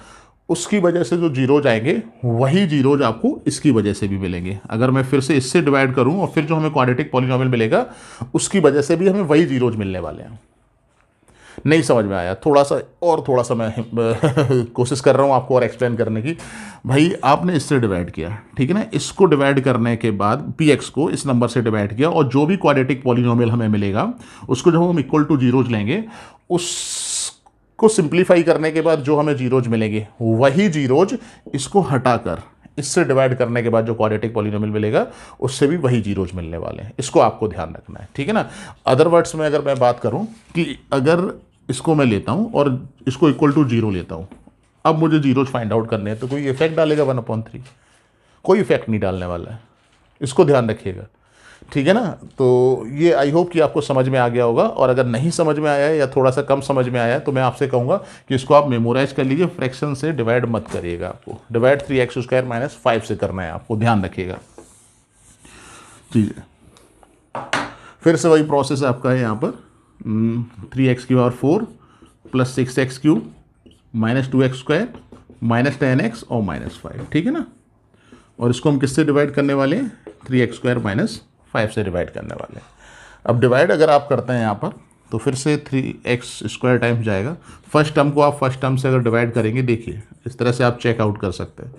उसकी वजह से जो जीरोज आएंगे वही जीरोज आपको इसकी वजह से भी मिलेंगे। अगर मैं फिर से इससे डिवाइड करूं और फिर जो हमें क्वाड्रेटिक पॉलिनोमियल मिलेगा उसकी वजह से भी हमें वही जीरोज मिलने वाले हैं। नहीं समझ में आया, थोड़ा सा मैं कोशिश कर रहा हूं आपको और एक्सप्लेन करने की। भाई आपने इससे डिवाइड किया, ठीक है ना, इसको डिवाइड करने के बाद पी एक्स को इस नंबर से डिवाइड किया, और जो भी क्वाड्रेटिक पॉलिनोमियल हमें मिलेगा उसको जब हम इक्वल टू जीरोज लेंगे, को सिंप्लीफाई करने के बाद जो हमें जीरोज मिलेंगे वही जीरोज इसको हटाकर इससे डिवाइड करने के बाद जो क्वाड्रेटिक पॉलिनोमियल मिलेगा उससे भी वही जीरोज मिलने वाले हैं। इसको आपको ध्यान रखना है, ठीक है ना। अदर वर्ड्स में अगर मैं बात करूं कि अगर इसको मैं लेता हूं और इसको इक्वल टू जीरो लेता हूं, अब मुझे जीरोज फाइंड आउट करने हैं, तो कोई इफेक्ट डालेगा 1/3? कोई इफेक्ट नहीं डालने वाला है, इसको ध्यान रखिएगा, ठीक है ना। तो ये आई होप कि आपको समझ में आ गया होगा, और अगर नहीं समझ में आया है या थोड़ा सा कम समझ में आया है तो मैं आपसे कहूँगा कि इसको आप मेमोराइज कर लीजिए। फ्रैक्शन से डिवाइड मत करिएगा, आपको डिवाइड 3x² माइनस 5 से करना है, आपको ध्यान रखिएगा, ठीक है। फिर से वही प्रोसेस आपका है यहाँ पर, 3x⁴ plus 6x³ minus 2x² minus 10x और माइनस 5, ठीक है ना। और इसको हम किससे डिवाइड करने वाले हैं, 3x² माइनस 5 से डिवाइड करने वाले हैं। अब डिवाइड अगर आप करते हैं यहाँ पर तो फिर से 3x² टाइम्स जाएगा। फर्स्ट टर्म को आप फर्स्ट टर्म से अगर डिवाइड करेंगे, देखिए इस तरह से आप चेकआउट कर सकते हैं,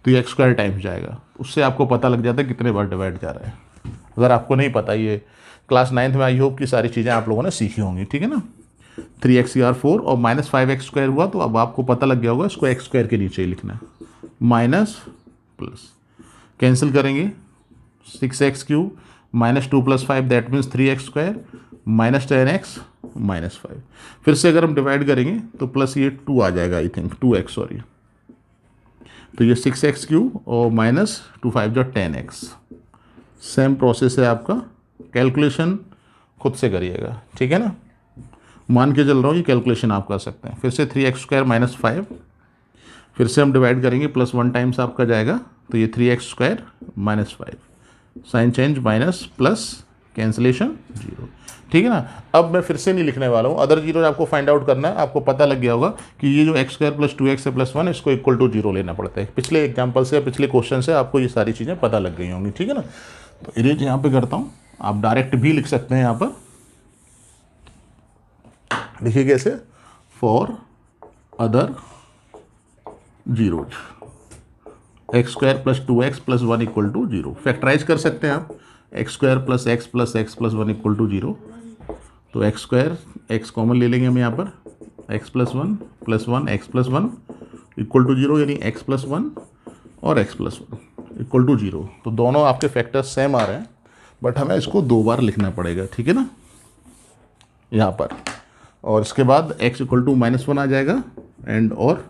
तो ये x² टाइम्स जाएगा, उससे आपको पता लग जाता है कितने बार डिवाइड जा रहा है। अगर आपको नहीं पता, ये क्लास 9th में आई होप की सारी चीज़ें आप लोगों ने सीखी होंगी, ठीक है ना। 3x⁴ और माइनस 5x² हुआ, तो अब आपको पता लग गया होगा इसको x² के नीचे ही लिखना है, माइनस प्लस कैंसिल करेंगे, 6x³ minus 2 plus 5 that means 3x² minus 10x minus 5। फिर से अगर हम डिवाइड करेंगे तो प्लस ये 2 आ जाएगा, आई थिंक 2x, सॉरी, तो ये 6x³ और माइनस 2 5 जो 10x। सेम प्रोसेस है आपका, कैलकुलेशन खुद से करिएगा, ठीक है ना। मान के चल रहा हूँ ये कैलकुलेशन आप कर सकते हैं। फिर से 3x² माइनस 5, फिर से हम डिवाइड करेंगे, प्लस 1 टाइम्स आपका जाएगा, तो ये 3x² minus 5, sign change minus plus cancellation 0, ठीक है ना। अब मैं फिर से नहीं लिखने वाला हूँ, अदर जीरो आपको फाइंड आउट करना है। आपको पता लग गया होगा कि ये जो x² प्लस 2x है प्लस 1 इसको इक्वल टू 0 लेना पड़ता है। पिछले एग्जाम्पल से, पिछले क्वेश्चन से आपको ये सारी चीज़ें पता लग गई होंगी, ठीक है ना। तो इरेज यहाँ पे करता हूँ, आप डायरेक्ट भी लिख सकते हैं यहाँ पर, देखिए कैसे, for other zeros x square plus 2x plus 1 equal to 0। Factorise कर सकते हैं आप, x square plus x plus 1 equal to 0। तो एक्स स्क्वायर, एक्स कॉमन ले लेंगे हम यहाँ पर, x plus 1 plus 1 x plus 1 equal to 0, यानी x प्लस 1 और x प्लस 1 इक्वल टू 0। तो दोनों आपके फैक्टर्स सेम आ रहे हैं, बट हमें इसको 2 बार लिखना पड़ेगा, ठीक है ना, यहाँ पर। और इसके बाद x इक्वल टू -1 आ जाएगा, एंड और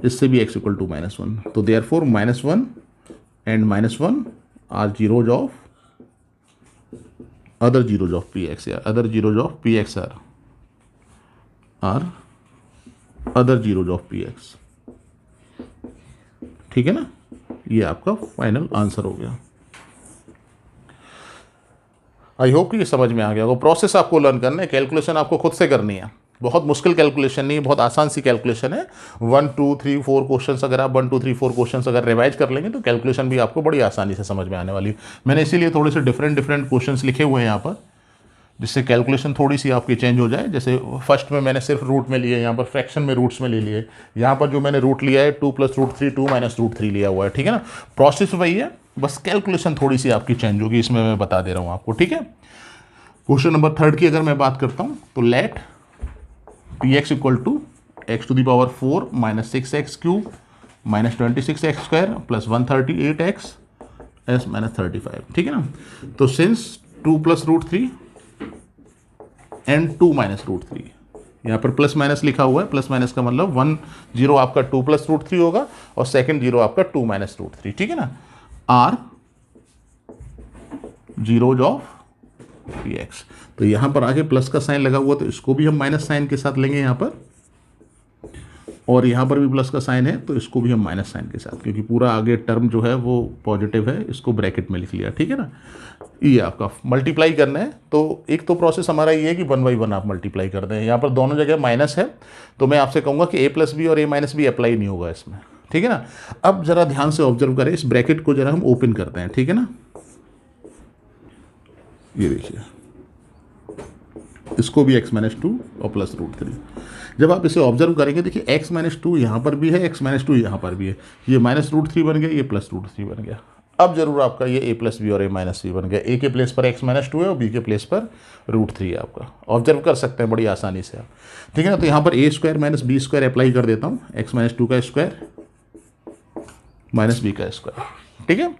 इससे भी x इक्वल टू -1। तो therefore -1 and -1 are zeros of other zeros of px, या other zeros of px are other zeros of px, ठीक है ना। ये आपका फाइनल आंसर हो गया। आई होप कि ये समझ में आ गया होगा। प्रोसेस आपको लर्न करना है, कैलकुलेशन आपको खुद से करनी है। बहुत मुश्किल कैलकुलेशन नहीं है, बहुत आसान सी कैलकुलेशन है। 1 2 3 4 क्वेश्चंस अगर आप 1 2 3 4 क्वेश्चंस अगर रिवाइज कर लेंगे तो कैलकुलेशन भी आपको बड़ी आसानी से समझ में आने वाली है। मैंने इसीलिए थोड़े से डिफरेंट क्वेश्चंस लिखे हुए हैं यहाँ पर, जिससे कैलकुलेशन थोड़ी सी आपकी चेंज हो जाए। जैसे फर्स्ट में मैंने सिर्फ रूट में लिए, यहाँ पर फ्रैक्शन में रूट्स में ले लिए। यहाँ पर जो मैंने रूट लिया है 2 + √3 2 - √3 लिया हुआ है, ठीक है ना। प्रोसेस वही है, बस कैलकुलेशन थोड़ी सी आपकी चेंज होगी, इसमें मैं बता दे रहा हूँ आपको, ठीक है। क्वेश्चन नंबर 3 की अगर मैं बात करता हूँ तो let px equal to x to the power 4 - 6x cube - 26x square plus 138x s - 35, ठीक है ना। तो सिंस 2 + √3 एंड 2 - √3, यहाँ पर प्लस माइनस लिखा हुआ है, प्लस माइनस का मतलब 1 0 आपका 2 + √3 होगा और सेकंड 0 आपका 2 - √3, ठीक है ना। Are zeros of px। तो यहाँ पर आगे प्लस का साइन लगा हुआ, तो इसको भी हम माइनस साइन के साथ लेंगे यहाँ पर, और यहाँ पर भी प्लस का साइन है तो इसको भी हम माइनस साइन के साथ, क्योंकि पूरा आगे टर्म जो है वो पॉजिटिव है, इसको ब्रैकेट में लिख लिया, ठीक है ना। ये आपका मल्टीप्लाई करना है, तो एक तो प्रोसेस हमारा ये है कि 1 by 1 आप मल्टीप्लाई कर दें। यहाँ पर दोनों जगह माइनस है, तो मैं आपसे कहूँगा कि a + b और a - b अप्लाई नहीं होगा इसमें, ठीक है ना। अब जरा ध्यान से ऑब्जर्व करें, इस ब्रैकेट को जरा हम ओपन करते हैं, ठीक है ना। ये देखिए, इसको भी x - 2 और प्लस √3। जब आप इसे ऑब्जर्व करेंगे, देखिए x - 2 यहाँ पर भी है, x - 2 यहाँ पर भी है, ये -√3 बन गया, ये प्लस √3 बन गया। अब जरूर आपका ये a + b और a - c बन गया। a के प्लेस पर x - 2 है और b के प्लेस पर √3 है आपका। ऑब्जर्व कर सकते हैं बड़ी आसानी से आप, ठीक है ना। तो यहाँ पर a² - b² अप्लाई कर देता हूँ, x - 2 का स्क्वायर - b का स्क्वायर, ठीक है।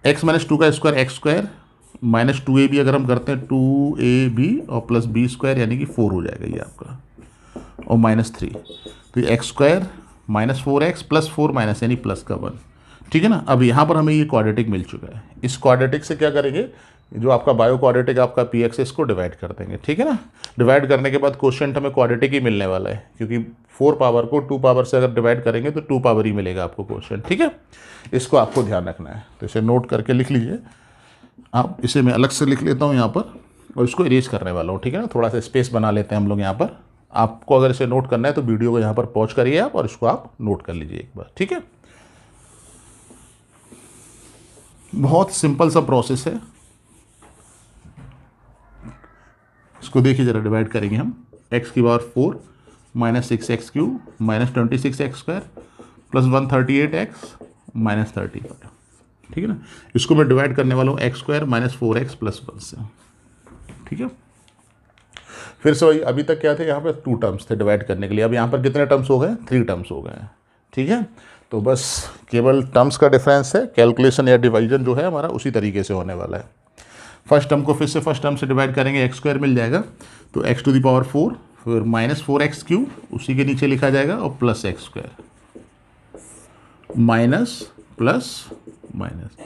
x - 2 का स्क्वायर x² -2ab अगर हम करते हैं 2ab और प्लस b² यानी कि 4 हो जाएगा ये आपका, और -3, तो ये x² -4x प्लस 4 माइनस यानी प्लस का 1, ठीक है ना। अब यहाँ पर हमें ये क्वाड्रेटिक मिल चुका है। इस क्वाड्रेटिक से क्या करेंगे, जो आपका बायो क्वाड्रेटिक आपका px इसको डिवाइड कर देंगे, ठीक है ना। डिवाइड करने के बाद क्वोशिएंट हमें क्वाड्रेटिक ही मिलने वाला है, क्योंकि 4 पावर को 2 पावर से अगर डिवाइड करेंगे तो 2 पावर ही मिलेगा आपको क्वोशिएंट, ठीक है। इसको आपको ध्यान रखना है, तो इसे नोट करके लिख लीजिए आप। इसे मैं अलग से लिख लेता हूँ यहाँ पर, और इसको इरेज करने वाला हूँ, ठीक है ना। थोड़ा सा स्पेस बना लेते हैं हम लोग यहाँ पर। आपको अगर इसे नोट करना है तो वीडियो को यहाँ पर पॉज करिए आप, और इसको आप नोट कर लीजिए एक बार, ठीक है। बहुत सिंपल सा प्रोसेस है, इसको देखिए जरा। डिवाइड करेंगे हम, x की power 4 - 6x cube - 26x square plus 138x - 35, ठीक है ना। इसको मैं डिवाइड करने वाला हूँ x² - 4x प्लस 1 से, ठीक है। फिर से वही, अभी तक क्या थे यहाँ पे 2 टर्म्स थे डिवाइड करने के लिए, अब यहाँ पर कितने टर्म्स हो गए, 3 टर्म्स हो गए हैं, ठीक है। तो बस केवल टर्म्स का डिफरेंस है, कैलकुलेशन या डिवीजन जो है हमारा उसी तरीके से होने वाला है। फर्स्ट टर्म को फिर से फर्स्ट टर्म से डिवाइड करेंगे, x² मिल जाएगा, तो x टू द पावर 4 फिर -4x क्यूब उसी के नीचे लिखा जाएगा, और plus x² minus plus minus,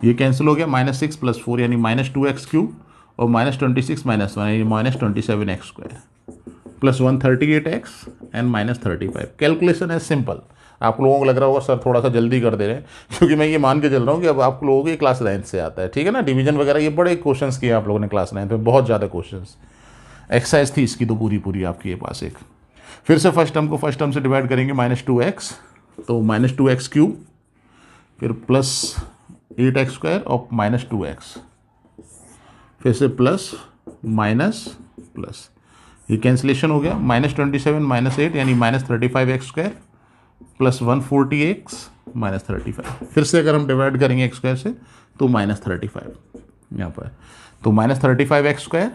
ये कैंसिल हो गया, -6 + 4 यानी -2x क्यूब और -26 - 1 यानी -27x square plus 138x and -35। Calculation है सिंपल। आप लोगों को लग रहा होगा सर थोड़ा सा जल्दी कर दे रहे हैं, क्योंकि मैं ये मान के चल रहा हूँ कि अब आप लोगों की क्लास 9th से आता है, ठीक है ना। डिवीजन वगैरह ये बड़े क्वेश्चंस किए आप लोगों ने क्लास 9th में, बहुत ज़्यादा क्वेश्चंस। एक्सरसाइज थी इसकी तो पूरी आपकी ये पास एक। फिर से फर्स्ट टर्म को फर्स्ट टर्म से डिवाइड करेंगे, -2x, तो -2x क्यूब फिर प्लस 8x स्क्वायर और -2x, फिर से प्लस माइनस प्लस, ये कैंसिलेशन हो गया, -27 - 8 यानी -35x स्क्वायर प्लस 140x -35। फिर से अगर हम डिवाइड करेंगे एक्स स्क्वायर से तो -35 यहाँ पर, तो -35 एक्स स्क्वायर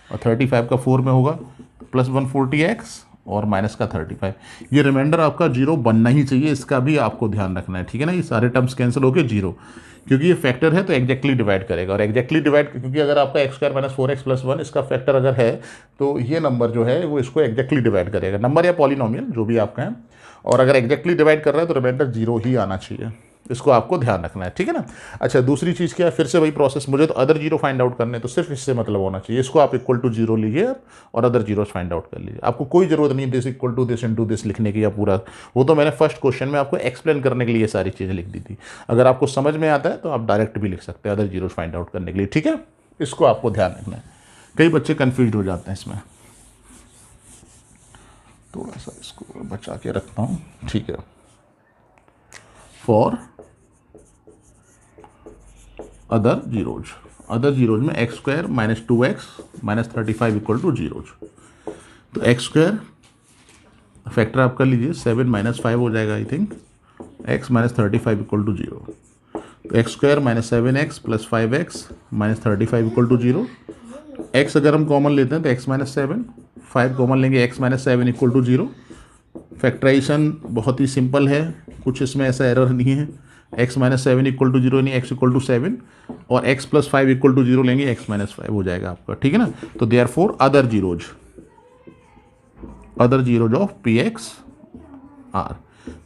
और 35 का 4 में होगा +140x और माइनस का 35। ये रिमाइंडर आपका जीरो बनना ही चाहिए, इसका भी आपको ध्यान रखना है, ठीक है ना। ये सारे टर्म्स कैंसिल होकर जीरो, क्योंकि ये फैक्टर है तो एग्जैक्टली डिवाइड करेगा, और एग्जैक्टली डिवाइड क्योंकि अगर आपका एक्स स्क्वायर माइनस 4x + 1 इसका फैक्टर अगर है तो ये नंबर जो है वो इसको एग्जैक्टली डिवाइड करेगा, नंबर या पॉलिनोमियल जो भी आपका है। और अगर एग्जैक्टली डिवाइड कर रहा है तो रिमाइंडर जीरो ही आना चाहिए, इसको आपको ध्यान रखना है, ठीक है ना। अच्छा, दूसरी चीज़ क्या है, फिर से वही प्रोसेस, मुझे तो अदर जीरो फाइंड आउट करने, तो सिर्फ इससे मतलब होना चाहिए, इसको आप इक्वल टू जीरो लीजिए और अदर जीरोस फाइंड आउट कर लीजिए। आपको कोई जरूरत नहीं this equal to this into this लिखने की या पूरा, वो तो मैंने फर्स्ट क्वेश्चन में आपको एक्सप्लेन करने के लिए सारी चीज़ें लिख दी थी। अगर आपको समझ में आता है तो आप डायरेक्ट भी लिख सकते हैं अदर जीरोस फाइंड आउट करने के लिए, ठीक है। इसको आपको ध्यान रखना है, कई बच्चे कन्फ्यूज हो जाते हैं इसमें। थोड़ा सा इसको बचा के रखता हूँ, ठीक है। फॉर अदर जीरोज में x square -2x -35 equal to zeros, तो एक्स स्क्वायर फैक्टर आप कर लीजिए 7 -5 हो जाएगा I think, x -35 equal to zero, तो x square -7x + 5x -35 equal to zero. x अगर हम कॉमन लेते हैं तो x -7, 5 कॉमन लेंगे x -7 equal to zero. Factorisation बहुत ही सिंपल है, कुछ इसमें ऐसा एरर नहीं है। x -7 इक्वल टू जीरो यानी x इक्वल टू 7, और x + 5 इक्वल टू जीरो लेंगे, x -5 हो जाएगा आपका, ठीक है ना। तो therefore other zeros of px are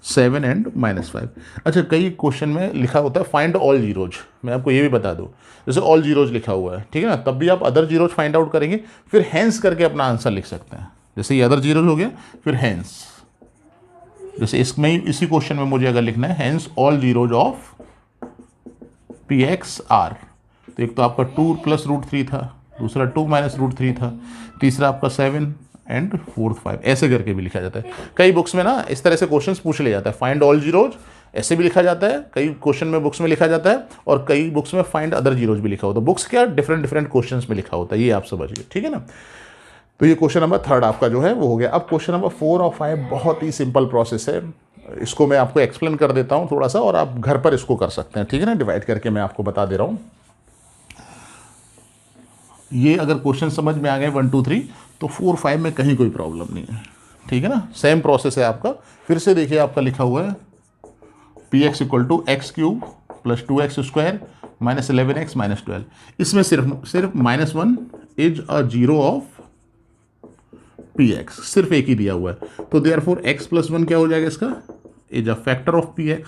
7 and -5। अच्छा, कई क्वेश्चन में लिखा होता है फाइंड ऑल जीरोज, मैं आपको ये भी बता दूं, जैसे ऑल जीरोज लिखा हुआ है, ठीक है ना, तब भी आप अदर जीरोज फाइंड आउट करेंगे, फिर हैंस करके अपना आंसर लिख सकते हैं। जैसे ये अदर जीरोज हो गया, फिर हैंस, जैसे इसमें इसी क्वेश्चन में मुझे अगर लिखना है hence all zeros of px are, तो एक तो आपका 2 + √3 था, दूसरा 2 - √3 था, तीसरा आपका 7 एंड फोर्थ 5, ऐसे करके भी लिखा जाता है। कई बुक्स में ना इस तरह से क्वेश्चंस पूछ लिया जाता है, फाइंड ऑल जीरोज ऐसे भी लिखा जाता है, कई क्वेश्चन में बुक्स में लिखा जाता है, और कई बुक्स में फाइंड अदर जीरोज भी लिखा होता है। बुक्स क्या डिफरेंट क्वेश्चंस में लिखा होता है, ये आप समझिए, ठीक है ना। तो ये क्वेश्चन नंबर 3 आपका जो है वो हो गया। अब क्वेश्चन नंबर 4 और 5 बहुत ही सिंपल प्रोसेस है, इसको मैं आपको एक्सप्लेन कर देता हूँ थोड़ा सा, और आप घर पर इसको कर सकते हैं, ठीक है ना, डिवाइड करके मैं आपको बता दे रहा हूँ। ये अगर क्वेश्चन समझ में आ गए 1 2 3, तो 4 5 में कहीं कोई प्रॉब्लम नहीं है, ठीक है ना। सेम प्रोसेस है आपका, फिर से देखिए आपका लिखा हुआ है px = x³ + 2x² -11x -12। इसमें सिर्फ -1 is a zero of px, सिर्फ एक ही दिया हुआ है, तो देयरफॉर x + 1 क्या हो जाएगा इसका, is a factor of px।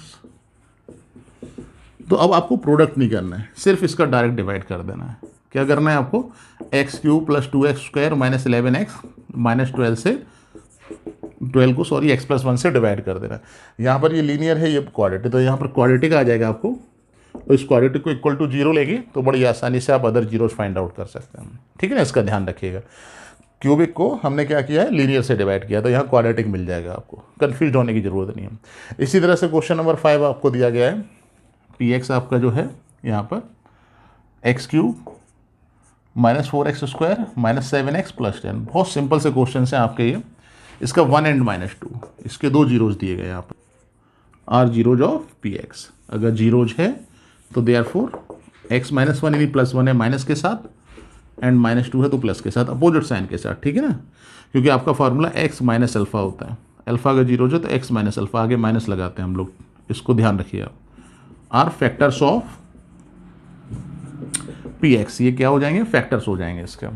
तो अब आपको प्रोडक्ट नहीं करना है, सिर्फ इसका डायरेक्ट डिवाइड कर देना है। क्या करना है आपको, x³ + 2x² -11x -12 से 12 को x + 1 से डिवाइड कर देना है। यहाँ पर ये लीनियर है, ये क्वाड्रेटिक, तो यहाँ पर क्वाड्रेटिक आ जाएगा आपको, तो इस क्वाड्रेटिक को इक्वल टू जीरो लेंगे तो बड़ी आसानी से आप अदर जीरोस फाइंड आउट कर सकते हैं, ठीक है ना। इसका ध्यान रखिएगा, क्यूबिक को हमने क्या किया है, लीनियर से डिवाइड किया, तो यहाँ क्वाड्रेटिक मिल जाएगा, आपको कन्फ्यूज होने की ज़रूरत नहीं है। इसी तरह से क्वेश्चन नंबर 5 आपको दिया गया है, px आपका जो है यहाँ पर x³ -4x² -7x + 10। बहुत सिंपल से क्वेश्चन हैं आपके ये, इसका 1 एंड -2, इसके 2 जीरोज दिए गए यहाँ पर, आर जीरोज ऑफ px। अगर जीरोज है तो देयरफॉर x -1 यानी +1 है माइनस के साथ, एंड -2 है तो प्लस के साथ, अपोजिट साइन के साथ, ठीक है ना, क्योंकि आपका फार्मूला x - अल्फा होता है, अल्फा अगर जीरोज है तो x - अल्फा, आगे माइनस लगाते हैं हम लोग, इसको ध्यान रखिए आप। आर फैक्टर्स ऑफ px, ये क्या हो जाएंगे, फैक्टर्स हो जाएंगे, इसके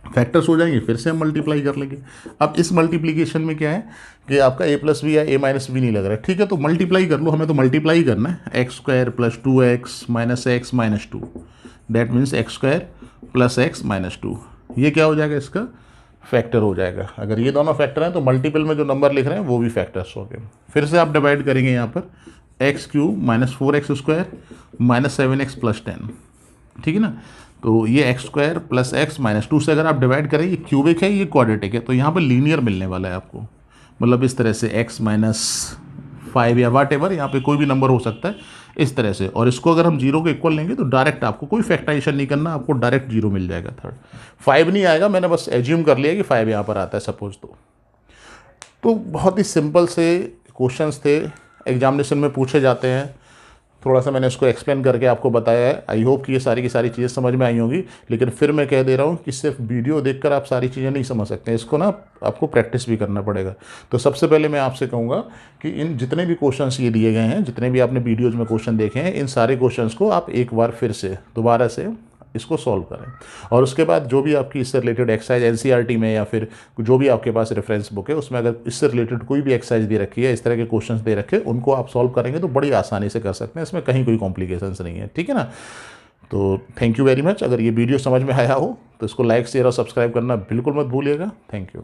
फैक्टर्स हो जाएंगे, फिर से हम मल्टीप्लाई कर लेंगे। अब इस मल्टीप्लीकेशन में क्या है कि आपका a + b या a - b नहीं लग रहा है, ठीक है, तो मल्टीप्लाई कर लो, हमें तो मल्टीप्लाई करना है, x² + 2x - x - 2, that means x² + x - 2, ये क्या हो जाएगा, इसका फैक्टर हो जाएगा। अगर ये दोनों फैक्टर हैं तो मल्टीपल में जो नंबर लिख रहे हैं वो भी फैक्टर्स हो गए। फिर से आप डिवाइड करेंगे यहाँ पर x³ -4x² -7x + 10, ठीक है ना, तो ये x² + x - 2 से अगर आप डिवाइड करें, ये क्यूबिक है, ये क्वाड्रेटिक है, तो यहाँ पर लीनियर मिलने वाला है आपको, मतलब इस तरह से x - 5 या वाट एवर, यहाँ पे कोई भी नंबर हो सकता है इस तरह से, और इसको अगर हम जीरो के इक्वल लेंगे तो डायरेक्ट आपको कोई फैक्टराइजेशन नहीं करना, आपको डायरेक्ट जीरो मिल जाएगा। 5 नहीं आएगा, मैंने बस एज्यूम कर लिया कि 5 यहाँ पर आता है सपोज, तो बहुत ही सिंपल से क्वेश्चंस थे, एग्जामिनेशन में पूछे जाते हैं। थोड़ा सा मैंने इसको एक्सप्लेन करके आपको बताया है। आई होप कि ये सारी की सारी चीज़ें समझ में आई होंगी, लेकिन फिर मैं कह दे रहा हूँ कि सिर्फ वीडियो देखकर आप सारी चीज़ें नहीं समझ सकते, इसको ना आपको प्रैक्टिस भी करना पड़ेगा। तो सबसे पहले मैं आपसे कहूँगा कि इन जितने भी क्वेश्चंस ये दिए गए हैं, जितने भी आपने वीडियोज़ में क्वेश्चन देखे हैं, इन सारे क्वेश्चंस को आप एक बार फिर से दोबारा से इसको सॉल्व करें। और उसके बाद जो भी आपकी इससे रिलेटेड एक्सरसाइज एनसीईआरटी में या फिर जो भी आपके पास रेफरेंस बुक है उसमें अगर इससे रिलेटेड कोई भी एक्सरसाइज दे रखी है, इस तरह के क्वेश्चंस दे रखे, उनको आप सॉल्व करेंगे तो बड़ी आसानी से कर सकते हैं। इसमें कहीं कोई कॉम्प्लिकेशंस नहीं है, ठीक है ना। तो थैंक यू वेरी मच। अगर ये वीडियो समझ में आया हो तो इसको लाइक शेयर और सब्सक्राइब करना बिल्कुल मत भूलिएगा। Thank you.